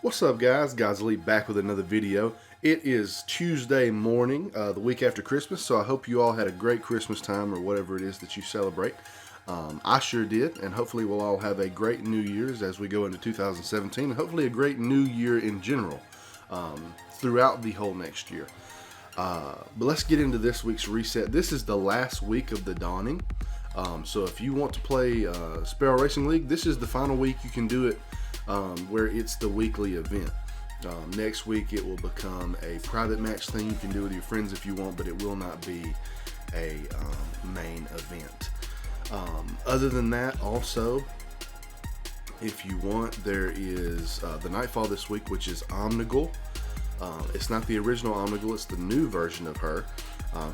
What's up, guys? God's Elite back with another video. It is Tuesday morning, the week after Christmas, so I hope you all had a great Christmas time or whatever it is that you celebrate. I sure did, and hopefully we'll all have a great New Year's as we go into 2017, and hopefully a great New Year in general throughout the whole next year. But let's get into this week's reset. This is the last week of the Dawning, so if you want to play Sparrow Racing League, this is the final week you can do it. Where it's the weekly event. Next week it will become a private match thing you can do with your friends if you want, but it will not be a main event. Other than that, also, if you want, there is the Nightfall this week, which is Omnigul. It's not the original Omnigul, it's the new version of her.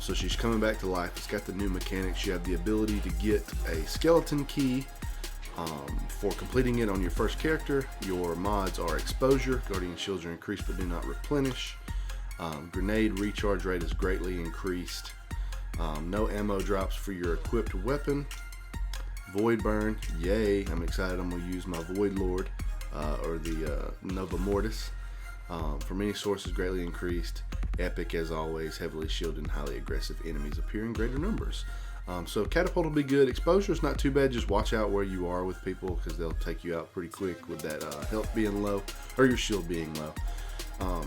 So she's coming back to life. It's got the new mechanics. You have the ability to get a skeleton key for completing it on your first character. Your mods are exposure, guardian shields are increased but do not replenish, grenade recharge rate is greatly increased, no ammo drops for your equipped weapon, void burn, yay, I'm excited. I'm going to use my void lord or the Nova Mortis, from any sources greatly increased, epic as always, heavily shielded and highly aggressive enemies appear in greater numbers. So catapult will be good. Exposure is not too bad. Just watch out where you are with people because they'll take you out pretty quick with that health being low or your shield being low.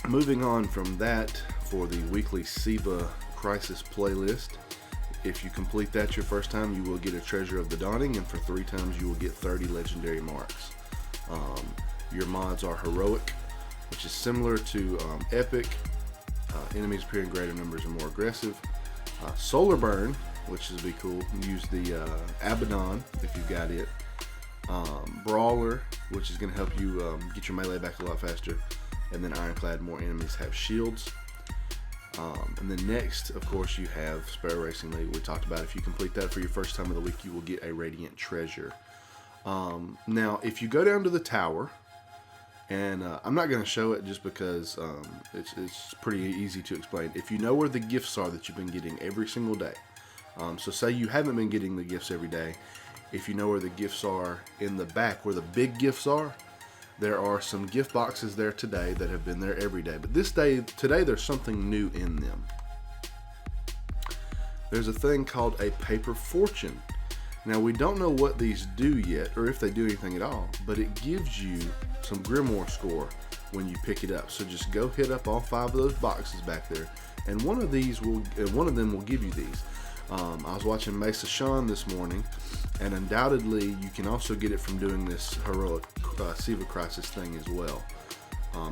Moving on from that, for the weekly Siva Crisis playlist, if you complete that your first time, you will get a Treasure of the Dawning, and for 3 times you will get 30 legendary marks. Your mods are Heroic, which is similar to Epic. Enemies appear in greater numbers and more aggressive. Solar Burn, which is be cool. Use the Abaddon if you've got it. Brawler, which is going to help you get your melee back a lot faster. And then Ironclad, more enemies have shields. And then next, of course, you have Sparrow Racing League. We talked about if you complete that for your first time of the week, you will get a Radiant Treasure. Now, if you go down to the tower, and I'm not going to show it just because it's pretty easy to explain. If you know where the gifts are that you've been getting every single day, so say you haven't been getting the gifts every day, if you know where the gifts are in the back where the big gifts are, there are some gift boxes there today that have been there every day. But today there's something new in them. There's a thing called a paper fortune. Now, we don't know what these do yet, or if they do anything at all, but it gives you some Grimoire score when you pick it up. So just go hit up all 5 of those boxes back there, and one of them will give you these. I was watching Mesa Sean this morning, and undoubtedly you can also get it from doing this heroic Siva Crisis thing as well.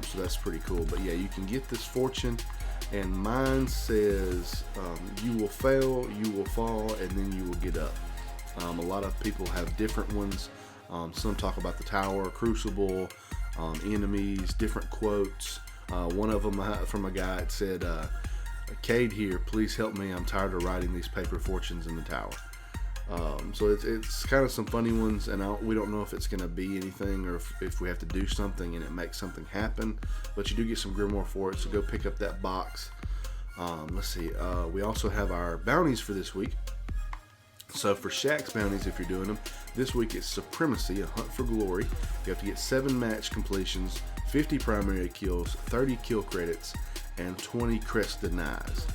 So that's pretty cool. But yeah, you can get this fortune, and mine says you will fail, you will fall, and then you will get up. A lot of people have different ones. Some talk about the tower, crucible, enemies, different quotes. One of them from a guy, it said, Cade here, please help me, I'm tired of writing these paper fortunes in the tower. So it's kind of some funny ones, and we don't know if it's going to be anything or if we have to do something and it makes something happen, but you do get some Grimoire for it, so go pick up that box. Let's see, we also have our bounties for this week. So for Shaq's bounties, if you're doing them, this week it's Supremacy, a hunt for glory. You have to get 7 match completions, 50 primary kills, 30 kill credits, and 20 crest denies.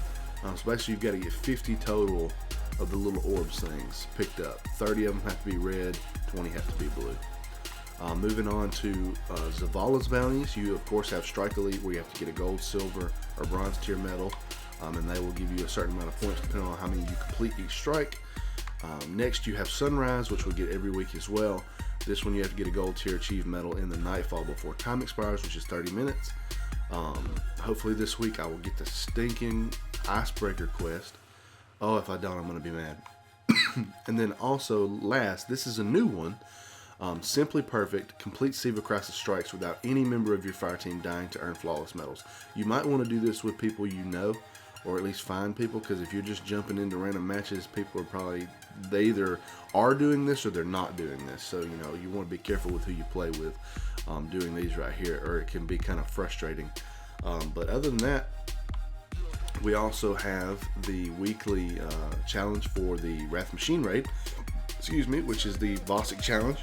So basically you've got to get 50 total of the little orbs things picked up. 30 of them have to be red, 20 have to be blue. Moving on to Zavala's bounties, you of course have Strike Elite, where you have to get a gold, silver, or bronze tier medal, and they will give you a certain amount of points depending on how many you complete each strike. Next you have Sunrise, which we'll get every week as well. This one you have to get a gold tier achieve medal in the Nightfall before time expires, which is 30 minutes. Hopefully this week I will get the stinking Icebreaker quest. Oh, if I don't, I'm going to be mad. And then also last, this is a new one. Simply Perfect, complete Siva Crisis strikes without any member of your fire team dying to earn flawless medals. You might want to do this with people you know, or at least find people, because if you're just jumping into random matches, people are probably, they either are doing this or they're not doing this. So you know, you want to be careful with who you play with doing these right here, or it can be kind of frustrating. But other than that, we also have the weekly challenge for the Wrath Machine raid, which is the Vossic challenge.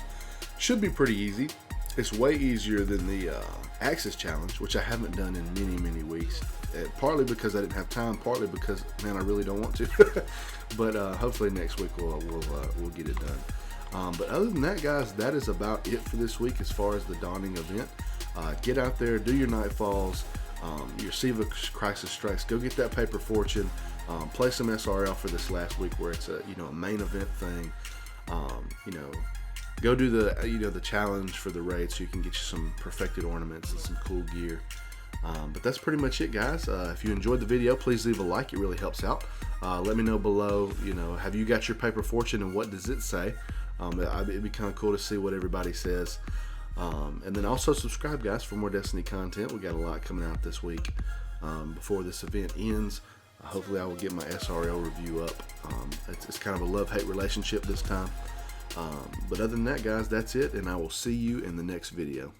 Should be pretty easy. It's way easier than the Axis Challenge, which I haven't done in many weeks. Partly because I didn't have time, partly because, man, I really don't want to. But hopefully next week we'll get it done. But other than that, guys, that is about it for this week as far as the dawning event. Get out there, do your Nightfalls, your Siva Crisis Strikes. Go get that paper fortune. Play some SRL for this last week where it's a main event thing. Go do the challenge for the raid so you can get you some perfected ornaments and some cool gear. But that's pretty much it, guys. If you enjoyed the video, please leave a like. It really helps out. Let me know below, have you got your paper fortune and what does it say? It'd be kind of cool to see what everybody says. And then also subscribe, guys, for more Destiny content. We got a lot coming out this week before this event ends. Hopefully I will get my SRL review up. It's kind of a love-hate relationship this time. But other than that, guys, that's it, and I will see you in the next video.